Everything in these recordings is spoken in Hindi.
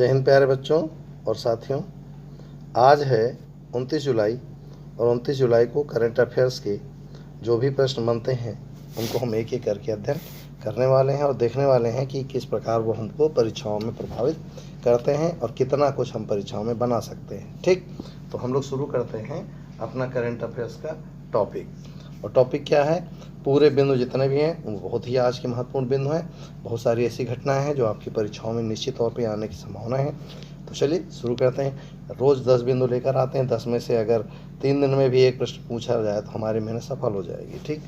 जय हिंद प्यारे बच्चों और साथियों। आज है 29 जुलाई और 29 जुलाई को करंट अफेयर्स के जो भी प्रश्न बनते हैं उनको हम एक एक करके अध्ययन करने वाले हैं और देखने वाले हैं कि किस प्रकार वो हमको परीक्षाओं में प्रभावित करते हैं और कितना कुछ हम परीक्षाओं में बना सकते हैं। ठीक, तो हम लोग शुरू करते हैं अपना करंट अफेयर्स का टॉपिक। और टॉपिक क्या है? पूरे बिंदु जितने भी हैं वो बहुत ही आज के महत्वपूर्ण बिंदु हैं। बहुत सारी ऐसी घटनाएं हैं जो आपकी परीक्षाओं में निश्चित तौर पे आने की संभावना है। तो चलिए शुरू करते हैं। रोज़ 10 बिंदु लेकर आते हैं। 10 में से अगर 3 दिन में भी एक प्रश्न पूछा जाए तो हमारी मेहनत सफल हो जाएगी। ठीक,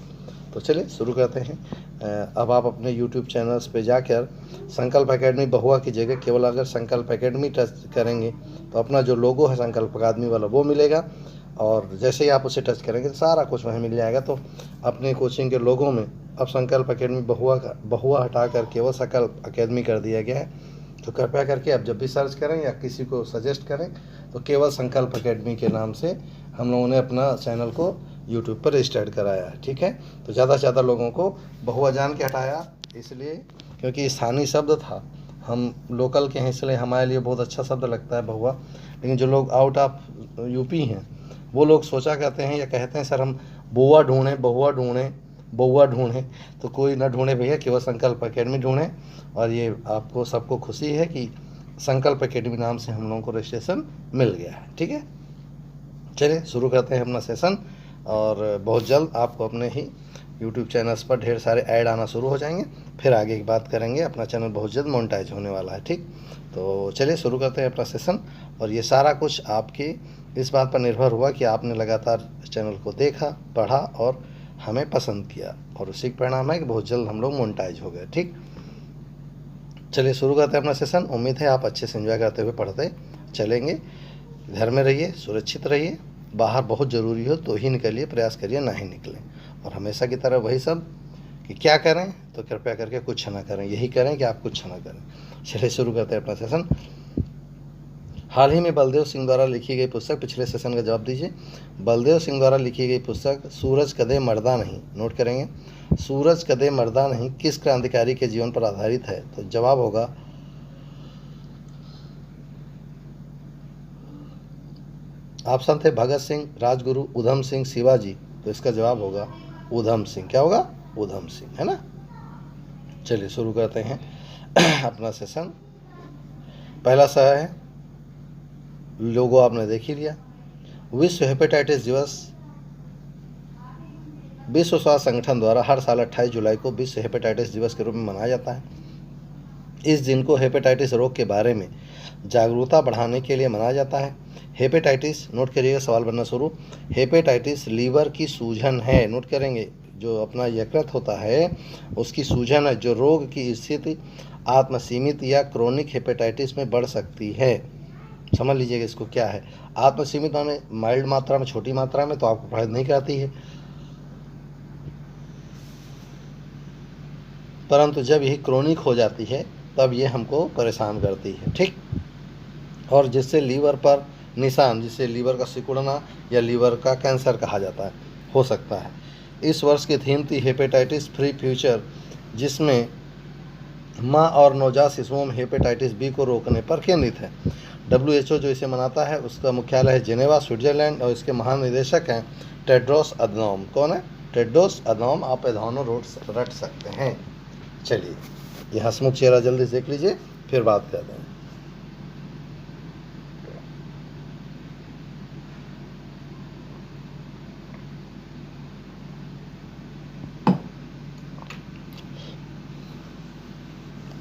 तो चलिए शुरू करते हैं। अब आप अपने YouTube चैनल्स पे जाकर संकल्प एकेडमी बहुआ की जगह केवल अगर संकल्प एकेडमी टच करेंगे तो अपना जो लोगो है संकल्प अकादमी वाला वो मिलेगा, और जैसे ही आप उसे टच करेंगे तो सारा कुछ वहीं मिल जाएगा। तो अपने कोचिंग के लोगों में अब संकल्प एकेडमी बहुआ हटा कर केवल संकल्प एकेडमी कर दिया गया है। तो कृपया करके आप जब भी सर्च करें या किसी को सजेस्ट करें तो केवल संकल्प एकेडमी के नाम से हम लोगों ने अपना चैनल को यूट्यूब पर रजिस्टर्ड कराया है। ठीक है, तो ज़्यादा से ज़्यादा लोगों को बहुआ जान के हटाया, इसलिए क्योंकि स्थानीय शब्द था, हम लोकल के हैं इसलिए हमारे लिए बहुत अच्छा शब्द लगता है बहुआ। लेकिन जो लोग आउट ऑफ यूपी हैं वो लोग सोचा करते हैं या कहते हैं सर हम बहुआ ढूंढें बहुआ ढूंढें। तो कोई ना ढूंढे भैया, केवल संकल्प एकेडमी ढूंढें। और ये आपको सबको खुशी है कि संकल्प एकेडमी नाम से हम लोगों को रजिस्ट्रेशन मिल गया है। ठीक है, चलिए शुरू करते हैं अपना सेशन। और बहुत जल्द आपको अपने ही यूट्यूब चैनल्स पर ढेर सारे ऐड आना शुरू हो जाएंगे। फिर आगे की बात करेंगे, अपना चैनल बहुत जल्द मोनेटाइज होने वाला है। ठीक, तो चलिए शुरू करते हैं अपना सेशन। और ये सारा कुछ आपकी इस बात पर निर्भर हुआ कि आपने लगातार चैनल को देखा, पढ़ा और हमें पसंद किया, और उसी का परिणाम है कि बहुत जल्द हम लोग मोनेटाइज हो गए। ठीक, चलिए शुरू करते हैं अपना सेशन। उम्मीद है आप अच्छे से एंजॉय करते हुए पढ़ते चलेंगे। घर में रहिए, सुरक्षित रहिए। बाहर बहुत ज़रूरी हो तो ही निकलिए, प्रयास करिए ना ही निकलें। और हमेशा की तरह वही सब कि क्या करें तो कृपया करके कुछ ना करें, यही करें कि आप कुछ ना करें। चलिए शुरू करते हैं अपना सेशन। हाल ही में बलदेव सिंह द्वारा लिखी गई पुस्तक, पिछले सेशन का जवाब दीजिए। बलदेव सिंह द्वारा लिखी गई पुस्तक सूरज कदे मर्दा नहीं, नोट करेंगे, सूरज कदे मर्दा नहीं किस क्रांतिकारी के जीवन पर आधारित है? तो जवाब होगा ऑप्शन थे भगत सिंह, राजगुरु, उधम सिंह, शिवाजी। तो इसका जवाब होगा उधम सिंह। क्या होगा? उधम सिंह, है ना। चलिए शुरू करते हैं अपना सेशन। पहला सा है, लोगो आपने देख ही लिया। विश्व हेपेटाइटिस दिवस विश्व स्वास्थ्य संगठन द्वारा हर साल 28 जुलाई को विश्व हेपेटाइटिस दिवस के रूप में मनाया जाता है। इस दिन को हेपेटाइटिस रोग के बारे में जागरूकता बढ़ाने के लिए मनाया जाता है। हेपेटाइटिस, नोट करिएगा, सवाल बनना शुरू। हेपेटाइटिस लीवर की सूजन है, नोट करेंगे, जो अपना यकृत होता है उसकी सूजन है, जो रोग की स्थिति आत्मसीमित या क्रोनिक हेपेटाइटिस में बढ़ सकती है। समझ लीजिएगा इसको क्या है। आत्मसीमित माने माइल्ड मात्रा में, छोटी मात्रा में तो आपको प्रभावित नहीं करती है, परंतु जब यही क्रोनिक हो जाती है तब ये हमको परेशान करती है। ठीक, और जिससे लीवर पर निशान, जिससे लीवर का सिकुड़ना या लीवर का कैंसर कहा जाता है, हो सकता है। इस वर्ष की थीम थी हेपेटाइटिस फ्री फ्यूचर, जिसमें माँ और नवजात शिशुओं में हेपेटाइटिस बी को रोकने पर केंद्रित है। WHO जो इसे मनाता है उसका मुख्यालय है जेनेवा, स्विट्जरलैंड, और इसके महानिदेशक हैं टेड्रोस अधनॉम। कौन है? Tedros Adhanom. आप एधानो रट सकते हैं। चलिए ये हंसमुख चेहरा जल्दी देख लीजिए, फिर बात करते हैं।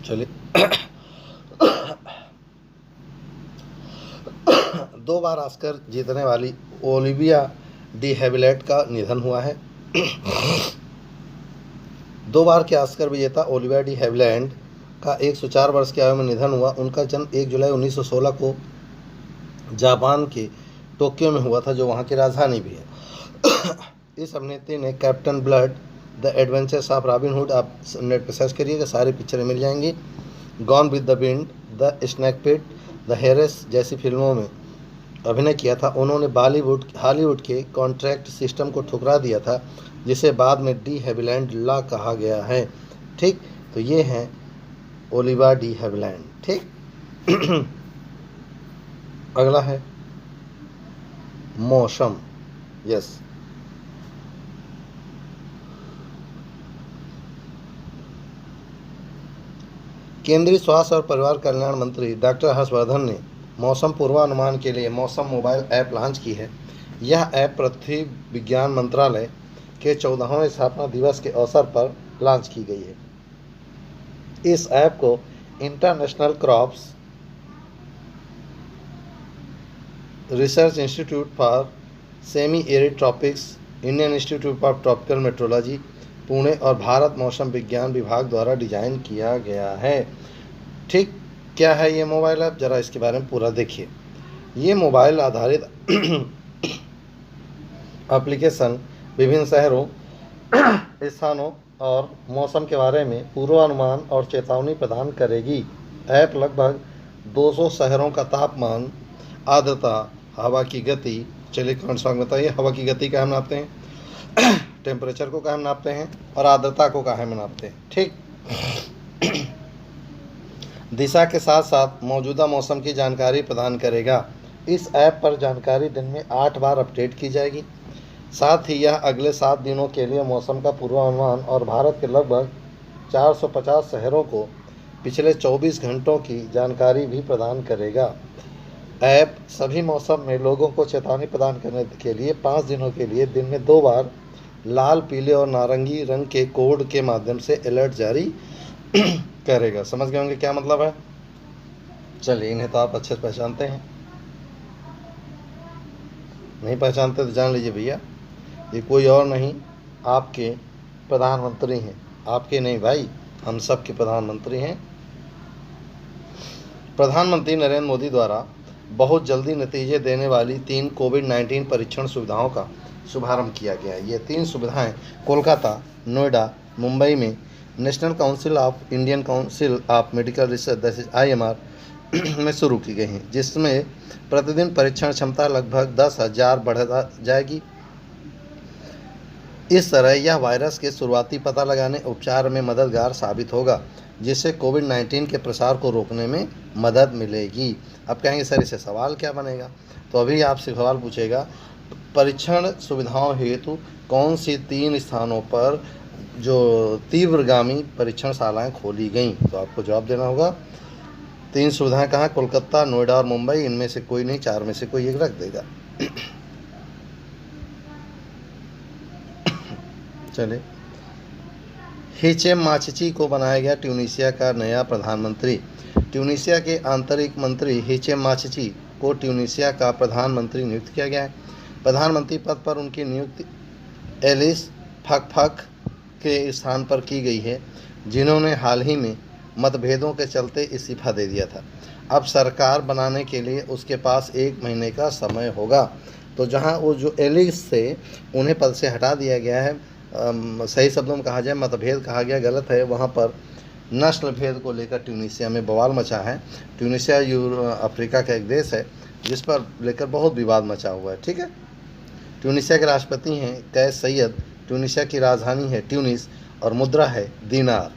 चलिए 2 बार ऑस्कर जीतने वाली ओलिविया डी हैविलैंड का निधन हुआ है। 2 बार के ऑस्कर विजेता ओलिविया डी हैविलैंड का 104 वर्ष की आयु में निधन हुआ। उनका जन्म 1 जुलाई 1916 को जापान के टोक्यो में हुआ था, जो वहाँ की राजधानी भी है। इस अभिनेत्री ने Captain Blood, the Adventures of Robin Hood, आप नेट पर सर्च करिएगा, सारी पिक्चरें मिल जाएंगी, Gone with the Wind, the Snake Pit, the Heiress जैसी फिल्मों में अभिनय किया था। उन्होंने हॉलीवुड के कॉन्ट्रैक्ट सिस्टम को ठुकरा दिया था, जिसे बाद में डी हैविलैंड लॉ कहा गया है। ठीक, तो ये हैं ओलिविया डी हैविलैंड। ठीक अगला है मौसम। यस, केंद्रीय स्वास्थ्य और परिवार कल्याण मंत्री डॉक्टर हर्षवर्धन ने मौसम पूर्वानुमान के लिए मौसम मोबाइल ऐप लॉन्च की है। यह ऐप पृथ्वी विज्ञान मंत्रालय के 14वें स्थापना दिवस के अवसर पर लॉन्च की गई है। इस ऐप को international crops research institute for semi arid tropics, Indian institute of tropical metrology Pune और भारत मौसम विज्ञान विभाग द्वारा डिजाइन किया गया है। ठीक, क्या है ये मोबाइल ऐप, जरा इसके बारे में पूरा देखिए। ये मोबाइल आधारित एप्लीकेशन विभिन्न शहरों, स्थानों और मौसम के बारे में पूर्वानुमान और चेतावनी प्रदान करेगी। ऐप लगभग 200 शहरों का तापमान, आर्द्रता, हवा की गति, चलिए कमेंट बॉक्स में बताइए हवा की गति का हम नापते हैं, टेम्परेचर को काहे में नापते हैं और आर्द्रता को काहे में नापते हैं। ठीक, दिशा के साथ साथ मौजूदा मौसम की जानकारी प्रदान करेगा। इस ऐप पर जानकारी दिन में 8 बार अपडेट की जाएगी। साथ ही यह अगले 7 दिनों के लिए मौसम का पूर्वानुमान और भारत के लगभग 450 शहरों को पिछले 24 घंटों की जानकारी भी प्रदान करेगा। ऐप सभी मौसम में लोगों को चेतावनी प्रदान करने के लिए 5 दिनों के लिए दिन में 2 बार लाल, पीले और नारंगी रंग के कोड के माध्यम से अलर्ट जारी करेगा। समझ गए होंगे क्या मतलब है। चलिए, इन्हें तो आप अच्छे से पहचानते हैं, नहीं पहचानते तो जान लीजिए भैया, ये कोई और नहीं, आपके प्रधानमंत्री हैं। आपके नहीं भाई, हम सब के प्रधानमंत्री हैं। प्रधानमंत्री नरेंद्र मोदी द्वारा बहुत जल्दी नतीजे देने वाली 3 कोविड-19 परीक्षण सुविधाओं का शुभारंभ किया गया है। ये 3 सुविधाएं कोलकाता, नोएडा, मुंबई में national council of Indian council of medical research that is IMR में शुरू की गई हैं, जिसमें प्रतिदिन परीक्षण क्षमता लगभग 10,000 बढ़ जाएगी। इस तरह यह वायरस के शुरुआती पता लगाने, उपचार में मददगार साबित होगा, जिससे कोविड-19 के प्रसार को रोकने में मदद मिलेगी। अब कहेंगे सर इससे सवाल क्या बनेगा, तो अभी आपसे सवाल पूछेगा, परीक्षण सुविधाओं हेतु कौन सी 3 स्थानों पर जो तीव्रगामी परीक्षणशालाएं खोली गईं, तो आपको जवाब देना होगा। 3 सुविधाएं कहाँ, कोलकाता, नोएडा और मुंबई, इनमें से कोई नहीं, 4 में से कोई एक रख देगा। चलिए, हिचेम माचिची को बनाया गया ट्यूनीशिया का नया प्रधानमंत्री। ट्यूनीशिया के आंतरिक मंत्री हिचेम माचिची को ट्यूनीशिया का प्रधानमंत्री नियुक्त किया गया है। प्रधानमंत्री पद पर उनकी नियुक्ति एलिस फकफक के स्थान पर की गई है, जिन्होंने हाल ही में मतभेदों के चलते इस्तीफा दे दिया था। अब सरकार बनाने के लिए उसके पास 1 महीने का समय होगा। तो जहां वो जो एलिस थे उन्हें पद से हटा दिया गया है, सही शब्दों में कहा जाए मतभेद कहा गया, गलत है, वहाँ पर नस्ल भेद को लेकर ट्यूनीशिया में बवाल मचा है। ट्यूनीशिया अफ्रीका का एक देश है जिस पर लेकर बहुत विवाद मचा हुआ है। ठीक है, ट्यूनीशिया के राष्ट्रपति हैं कैस सैयद, ट्यूनीशिया की राजधानी है ट्यूनिस और मुद्रा है दीनार।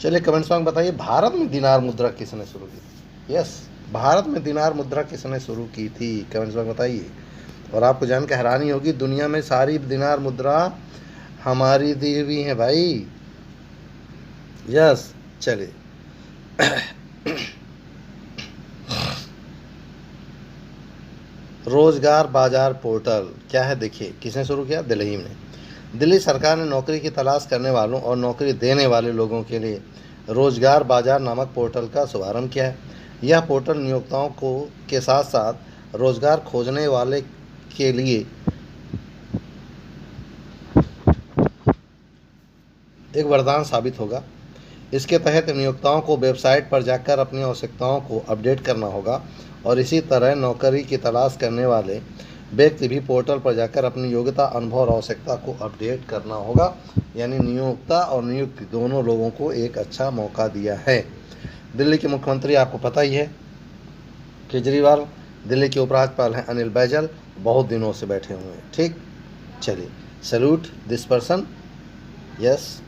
चलिए कमेंट्स में बताइए, भारत में दिनार मुद्रा किसने शुरू की? यस, भारत में दिनार मुद्रा किसने शुरू की थी, कमेंट्स में बताइए। और आपको जान के हैरानी होगी, दुनिया में सारी दिनार मुद्रा हमारी दी हुई है भाई। यस, चलिए रोजगार बाजार पोर्टल क्या है, देखिए किसने शुरू किया, दिल्ली में। दिल्ली सरकार ने नौकरी की तलाश करने वालों और नौकरी देने वाले लोगों के लिए रोजगार बाजार नामक पोर्टल का शुभारंभ किया है। यह पोर्टल नियोक्ताओं को के साथ साथ रोजगार खोजने वाले के लिए एक वरदान साबित होगा। इसके तहत नियोक्ताओं को वेबसाइट पर जाकर अपनी आवश्यकताओं को अपडेट करना होगा और इसी तरह नौकरी की तलाश करने वाले व्यक्ति भी पोर्टल पर जाकर अपनी योग्यता, अनुभव और आवश्यकता को अपडेट करना होगा। यानी नियोक्ता और नियुक्ति दोनों लोगों को एक अच्छा मौका दिया है। दिल्ली के मुख्यमंत्री आपको पता ही है केजरीवाल, दिल्ली के उपराज्यपाल हैं अनिल बैजल, बहुत दिनों से बैठे हुए हैं। ठीक, चलिए सैल्यूट दिस पर्सन। यस,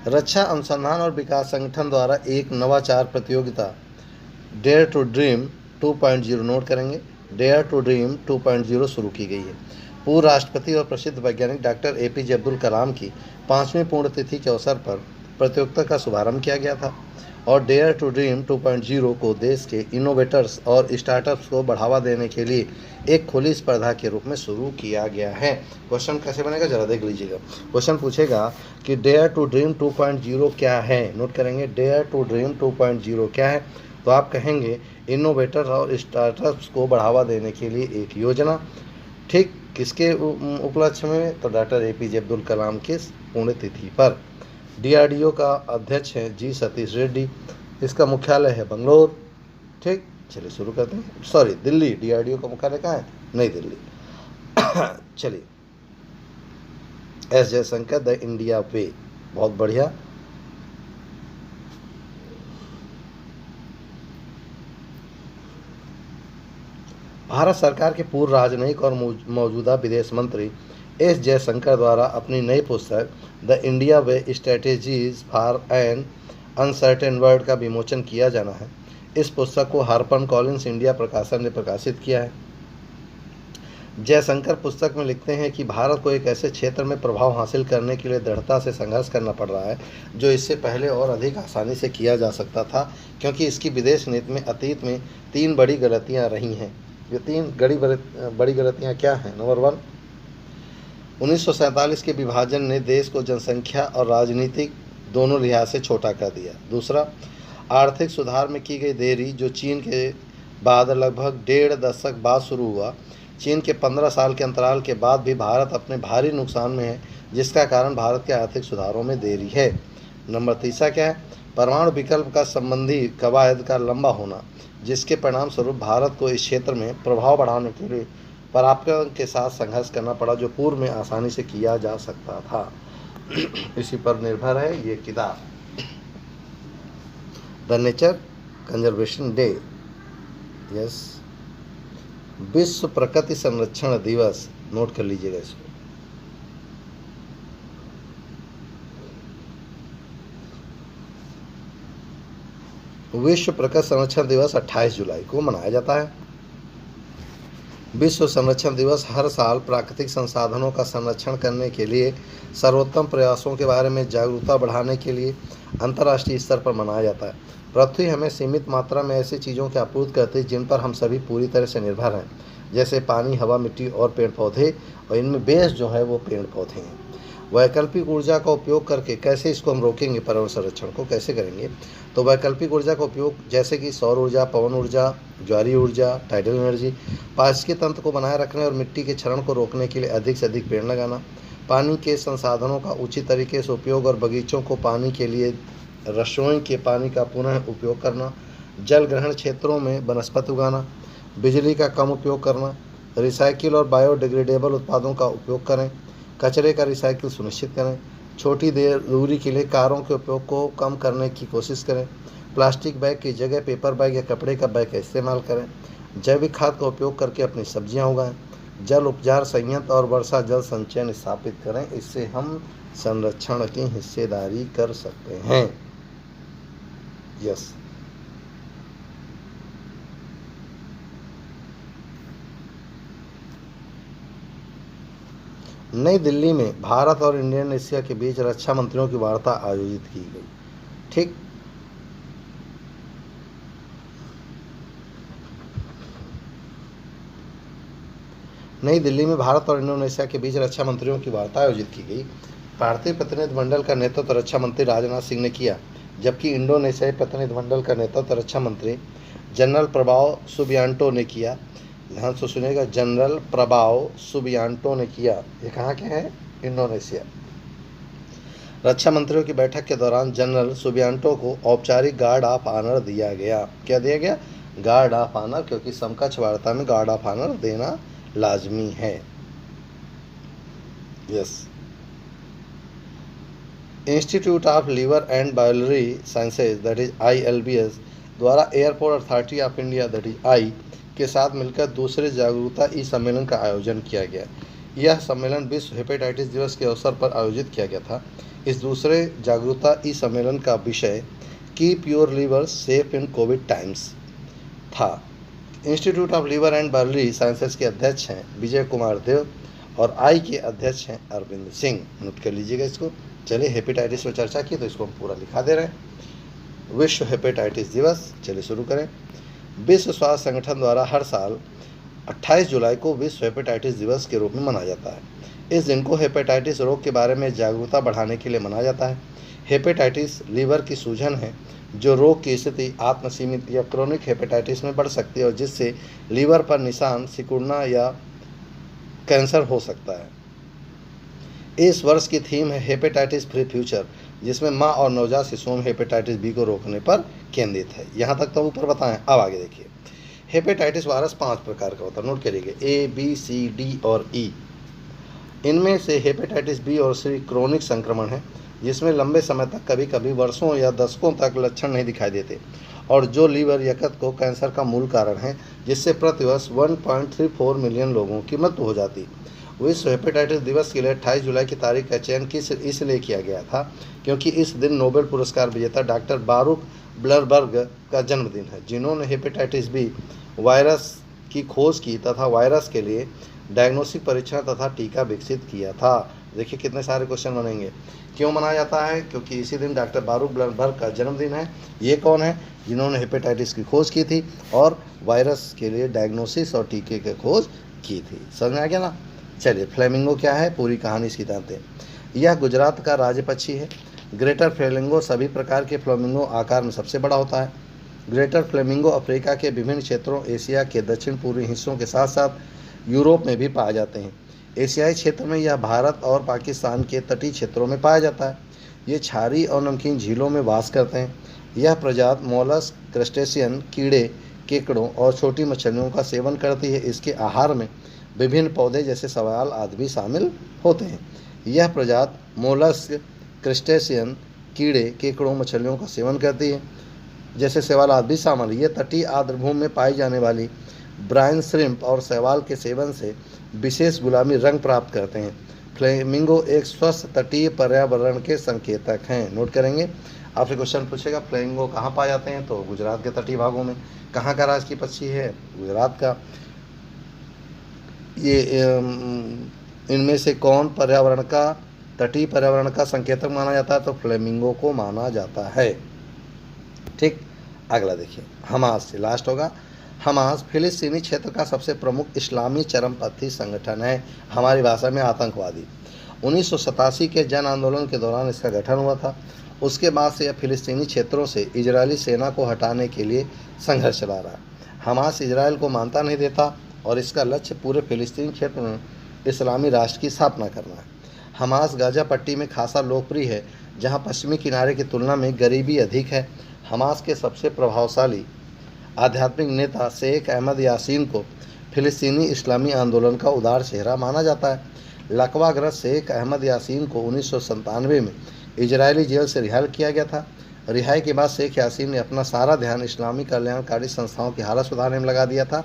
रक्षा अनुसंधान और विकास संगठन द्वारा एक नवाचार प्रतियोगिता डेयर टू ड्रीम 2.0 नोट करेंगे, डेयर टू ड्रीम 2.0 शुरू की गई है। पूर्व राष्ट्रपति और प्रसिद्ध वैज्ञानिक डॉक्टर एपीजे अब्दुल कलाम की 5वीं पुण्यतिथि के अवसर पर प्रतियोगिता का शुभारंभ किया गया था और डेयर टू ड्रीम 2.0 को देश के इनोवेटर्स और स्टार्टअप्स को बढ़ावा देने के लिए एक खुली स्पर्धा के रूप में शुरू किया गया है। क्वेश्चन कैसे बनेगा जरा देख लीजिएगा। क्वेश्चन पूछेगा कि डेयर टू ड्रीम 2.0 क्या है। नोट करेंगे डेयर टू ड्रीम 2.0 क्या है, तो आप कहेंगे इनोवेटर्स और स्टार्टअप्स को बढ़ावा देने के लिए एक योजना। ठीक किसके उपलक्ष्य में, तो डॉक्टर एपीजे अब्दुल कलाम की पुण्यतिथि पर। डीआरडीओ का अध्यक्ष है जी सतीश रेड्डी, इसका मुख्यालय है बंगलोर। ठीक, चलिए शुरू करते हैं। सॉरी, दिल्ली। डीआरडीओ का मुख्यालय कहाँ है? नई दिल्ली। चलिए, एस जयशंकर द इंडिया वे, बहुत बढ़िया। भारत सरकार के पूर्व राजनयिक और मौजूदा विदेश मंत्री एस जयशंकर द्वारा अपनी नई पुस्तक the India way strategies for an uncertain world का विमोचन किया जाना है। इस पुस्तक को हार्पर कॉलिंस इंडिया प्रकाशन ने प्रकाशित किया है। जयशंकर पुस्तक में लिखते हैं कि भारत को एक ऐसे क्षेत्र में प्रभाव हासिल करने के लिए दृढ़ता से संघर्ष करना पड़ रहा है जो इससे पहले और अधिक आसानी से किया जा सकता था, क्योंकि इसकी विदेश नीति में अतीत में 3 बड़ी गलतियां रही हैं। ये 3 बड़ी गलतियां क्या हैं? नंबर 1, 1947 के विभाजन ने देश को जनसंख्या और राजनीतिक दोनों लिहाज से छोटा कर दिया। दूसरा, आर्थिक सुधार में की गई देरी जो चीन के बाद लगभग 1.5 दशक बाद शुरू हुआ। चीन के 15 साल के अंतराल के बाद भी भारत अपने भारी नुकसान में है, जिसका कारण भारत के आर्थिक सुधारों में देरी है। नंबर तीसरा क्या है? परमाणु विकल्प का संबंधी कवायद का लंबा होना, जिसके परिणाम स्वरूप भारत को इस क्षेत्र में प्रभाव बढ़ाने के लिए पराक्रम के साथ संघर्ष करना पड़ा, जो पूर्व में आसानी से किया जा सकता था। इसी पर निर्भर है ये किताब, the nature conservation day. Yes, विश्व प्रकृति संरक्षण दिवस, नोट कर लीजिएगा इसको। विश्व प्रकृति संरक्षण दिवस 28 जुलाई को मनाया जाता है। विश्व संरक्षण दिवस हर साल प्राकृतिक संसाधनों का संरक्षण करने के लिए सर्वोत्तम प्रयासों के बारे में जागरूकता बढ़ाने के लिए अंतर्राष्ट्रीय स्तर पर मनाया जाता है। पृथ्वी हमें सीमित मात्रा में ऐसी चीज़ों की आपूर्ति करती है जिन पर हम सभी पूरी तरह से निर्भर हैं, जैसे पानी, हवा, मिट्टी और पेड़ पौधे, और इनमें बेस जो है वो पेड़ पौधे हैं। वैकल्पिक ऊर्जा का उपयोग करके कैसे इसको हम रोकेंगे, पर्यावरण संरक्षण को कैसे करेंगे, तो वैकल्पिक ऊर्जा का उपयोग जैसे कि सौर ऊर्जा, पवन ऊर्जा, ज्वारीय ऊर्जा, टाइडल एनर्जी, पारिस्थितिक तंत्र को बनाए रखने और मिट्टी के क्षरण को रोकने के लिए अधिक से अधिक पेड़ लगाना, पानी के संसाधनों का उचित तरीके से उपयोग और बगीचों को पानी के लिए रसोई के पानी का पुनः उपयोग करना, जल ग्रहण क्षेत्रों में वनस्पति उगाना, बिजली का कम उपयोग करना, रिसाइकिल और बायोडिग्रेडेबल उत्पादों का उपयोग करें, कचरे का रिसाइकिल सुनिश्चित करें, छोटी दूरी के लिए कारों के उपयोग को कम करने की कोशिश करें, प्लास्टिक बैग की जगह पेपर बैग या कपड़े का बैग का इस्तेमाल करें, जैविक खाद का उपयोग करके अपनी सब्जियां उगाएं, जल उपचार संयंत्र और वर्षा जल संचयन स्थापित करें। इससे हम संरक्षण की हिस्सेदारी कर सकते हैं। यस, नई दिल्ली में भारत और इंडोनेशिया के बीच रक्षा मंत्रियों की वार्ता आयोजित की गई। ठीक, नई दिल्ली में भारत और इंडोनेशिया के बीच रक्षा मंत्रियों की वार्ता आयोजित की गई। भारतीय प्रतिनिधिमंडल का नेतृत्व रक्षा मंत्री राजनाथ सिंह ने किया, जबकि इंडोनेशियाई प्रतिनिधिमंडल का नेतृत्व रक्षा मंत्री जनरल प्रभाव सुबियांटो ने किया। ध्यान से सुनिएगा, जनरल प्रभाव सुबियांटो ने किया। ये कहाँ के हैं? इंडोनेशिया। रक्षा मंत्रियों की बैठक के दौरान जनरल सुबियांटो को औपचारिक गार्ड ऑफ ऑनर दिया गया। क्या दिया गया? गार्ड ऑफ ऑनर, क्योंकि समकक्ष वार्ता में गार्ड ऑफ ऑनर देना लाजमी है। Yes, institute of liver and biliary sciences that is ILBS द्वारा airport authority of India that is I के साथ मिलकर दूसरे जागरूकता ई सम्मेलन का आयोजन किया गया। यह सम्मेलन विश्व हेपेटाइटिस दिवस के अवसर पर आयोजित किया गया था। इस दूसरे जागरूकता ई सम्मेलन का विषय keep your liver safe in covid times था। Institute of liver and biliary sciences के अध्यक्ष हैं विजय कुमार देव और आई के अध्यक्ष हैं अरविंद सिंह। नोट कर लीजिएगा इसको। चलिए, हेपेटाइटिस पर चर्चा की तो इसको हम पूरा लिखा दे रहे हैं। विश्व हेपेटाइटिस दिवस, चलिए शुरू करें। विश्व स्वास्थ्य संगठन द्वारा हर साल 28 जुलाई को विश्व हेपेटाइटिस दिवस के रूप में मनाया जाता है। इस दिन को हेपेटाइटिस रोग के बारे में जागरूकता बढ़ाने के लिए मनाया जाता है। हेपेटाइटिस लीवर की सूजन है जो रोग की स्थिति आत्मसीमित या क्रोनिक हेपेटाइटिस में बढ़ सकती है और जिससे लीवर पर निशान, सिकुड़ना या कैंसर हो सकता है। इस वर्ष की थीम है हेपेटाइटिस फ्री फ्यूचर, जिसमें माँ और नवजात शिशुओं में हेपेटाइटिस बी को रोकने पर केंद्रित है। यहाँ तक तो ऊपर बताएं। अब आगे देखिए। हेपेटाइटिस वायरस 5 प्रकार का होता है। नोट करिएगा, ए, बी, सी, डी और ई। इनमें से हेपेटाइटिस बी और सी क्रोनिक संक्रमण है, जिसमें लंबे समय तक, कभी कभी वर्षों या दशकों तक लक्षण नहीं दिखाई देते और जो लीवर यकृत को कैंसर का मूल कारण है, जिससे प्रतिवर्ष 1.34 मिलियन लोगों की मृत्यु हो जाती। विश्व हेपेटाइटिस दिवस के लिए 28 जुलाई की तारीख का चयन इसलिए किया गया था क्योंकि इस दिन नोबेल पुरस्कार विजेता डॉक्टर बारूक ब्लरबर्ग का जन्मदिन है, जिन्होंने हेपेटाइटिस बी वायरस की खोज की तथा वायरस के लिए डायग्नोस्टिक परीक्षण तथा टीका विकसित किया था। देखिए कितने सारे क्वेश्चन बनेंगे। क्यों मनाया जाता है? क्योंकि इसी दिन डॉक्टर बारूक ब्लरबर्ग का जन्मदिन है। ये कौन है? जिन्होंने हेपेटाइटिस की खोज की थी और वायरस के लिए डायग्नोसिस और टीके की खोज की थी। समझ में आ गया ना? चलिए, फ्लेमिंगो क्या है, पूरी कहानी इसकी जानते हैं। यह गुजरात का राज्य पक्षी है। ग्रेटर फ्लेमिंगो सभी प्रकार के फ्लेमिंगो आकार में सबसे बड़ा होता है। ग्रेटर फ्लेमिंगो अफ्रीका के विभिन्न क्षेत्रों, एशिया के दक्षिण पूर्वी हिस्सों के साथ साथ यूरोप में भी पाए जाते हैं। एशियाई क्षेत्र में यह भारत और पाकिस्तान के तटीय क्षेत्रों में पाया जाता है। ये क्षारीय और नमकीन झीलों में वास करते हैं। यह प्रजाति मोलस्क, क्रस्टेशियन, कीड़े, केकड़ों और छोटी मछलियों का सेवन करती है। इसके आहार में विभिन्न पौधे जैसे शैवाल आदि भी शामिल होते हैं। यह प्रजाति मोलस्क, क्रस्टेशियन, कीड़े, केकड़ों, मछलियों का सेवन करती है जैसे शैवाल आदि भी शामिल है। यह तटीय आर्द्रभूमि में पाई जाने वाली ब्राइन श्रिम्प और शैवाल के सेवन से विशेष गुलाबी रंग प्राप्त करते हैं। फ्लेमिंगो एक स्वस्थ तटीय पर्यावरण के संकेतक हैं। नोट करेंगे। आपसे क्वेश्चन पूछेगा फ्लेमिंगो कहाँ पाए जाते हैं, तो गुजरात के तटीय भागों में। कहाँ का राष्ट्रीय पक्षी है? गुजरात का। ये इनमें से कौन पर्यावरण का, तटीय पर्यावरण का संकेतक माना जाता है? तो फ्लेमिंगो को माना जाता है। ठीक, अगला देखिए। हमास से लास्ट होगा। हमास फिलिस्तीनी क्षेत्र का सबसे प्रमुख इस्लामी चरमपंथी संगठन है, हमारी भाषा में आतंकवादी। 1987 के जन आंदोलन के दौरान इसका गठन हुआ था। उसके बाद से यह फिलिस्तीनी क्षेत्रों से इजरायली सेना को हटाने के लिए संघर्ष चला रहा है। हमास इजरायल को मानता नहीं देता और इसका लक्ष्य पूरे फिलिस्तीनी क्षेत्र में इस्लामी राष्ट्र की स्थापना करना है। हमास गाजा पट्टी में खासा लोकप्रिय है, जहां पश्चिमी किनारे की तुलना में गरीबी अधिक है। हमास के सबसे प्रभावशाली आध्यात्मिक नेता शेख अहमद यासीन को फिलिस्तीनी इस्लामी आंदोलन का उदार चेहरा माना जाता है। लकवाग्रस्त शेख अहमद यासीन को 1997 में इजरायली जेल से रिहा किया गया था। रिहाई के बाद शेख यासीन ने अपना सारा ध्यान इस्लामी कल्याणकारी संस्थाओं की हालत सुधारने में लगा दिया था,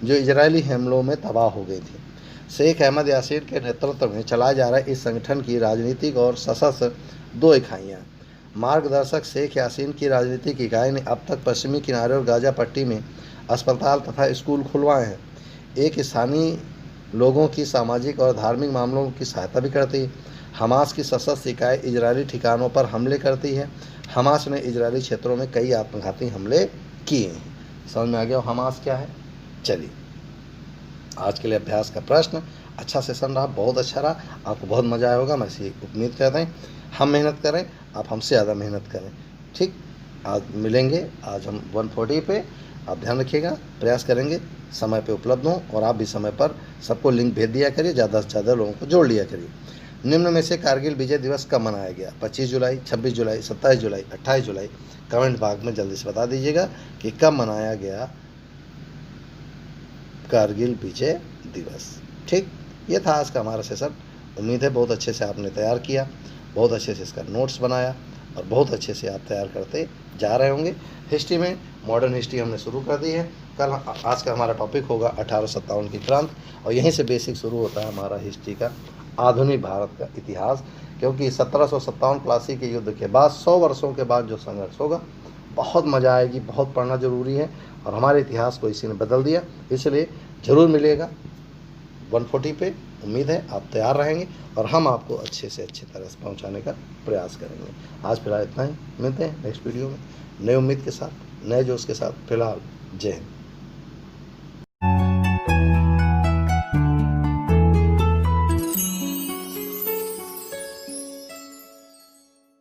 जो इजरायली हमलों में तबाह हो गई थी। शेख अहमद यासीन के नेतृत्व में चलाए जा रहे इस संगठन की राजनीतिक और सशस्त्र 2 इकाइयाँ। मार्गदर्शक शेख यासीन की राजनीतिक इकाई ने अब तक पश्चिमी किनारे और गाजा पट्टी में अस्पताल तथा स्कूल खुलवाए हैं। एक स्थानीय लोगों की सामाजिक और धार्मिक मामलों की सहायता भी करती है। हमास की सशस्त्र इकाई इजरायली ठिकानों पर हमले करती है। हमास ने इजरायली क्षेत्रों में कई आत्मघाती हमले किए हैं। समझ में आ गया हमास क्या है? चलिए, आज के लिए अभ्यास का प्रश्न। अच्छा सेशन रहा, बहुत अच्छा रहा, आपको बहुत मज़ा आया होगा, मैं इसी उम्मीद करते हैं। हम मेहनत करें, आप हमसे ज़्यादा मेहनत करें। ठीक, आज मिलेंगे, आज हम 140 पे। आप ध्यान रखिएगा, प्रयास करेंगे समय पे उपलब्ध हों और आप भी समय पर सबको लिंक भेज दिया करिए, ज़्यादा से ज़्यादा लोगों को जोड़ लिया करिए। निम्न में से कारगिल विजय दिवस कब मनाया गया? 25 जुलाई, 26 जुलाई, 27 जुलाई, 28 जुलाई। कमेंट भाग में जल्दी से बता दीजिएगा कि कब मनाया गया कारगिल विजय दिवस। ठीक, ये था आज का हमारा सेशन। उम्मीद है बहुत अच्छे से आपने तैयार किया, बहुत अच्छे से इसका नोट्स बनाया, और बहुत अच्छे से आप तैयार करते जा रहे होंगे। हिस्ट्री में मॉडर्न हिस्ट्री हमने शुरू कर दी है। कल आज का हमारा टॉपिक होगा 1857 की क्रांति, और यहीं से बेसिक शुरू होता है हमारा हिस्ट्री का आधुनिक भारत का इतिहास। क्योंकि 1757 प्लासी के युद्ध के बाद 100 वर्षों के बाद जो संघर्ष होगा, बहुत मज़ा आएगी, बहुत पढ़ना ज़रूरी है, और हमारे इतिहास को इसी ने बदल दिया। इसलिए ज़रूर मिलेगा 140 पे। उम्मीद है आप तैयार रहेंगे और हम आपको अच्छे से अच्छी तरह से पहुंचाने का प्रयास करेंगे। आज फिलहाल इतना ही, मिलते हैं नेक्स्ट वीडियो में नई उम्मीद के साथ, नए जोश के साथ। फिलहाल जय हिंद।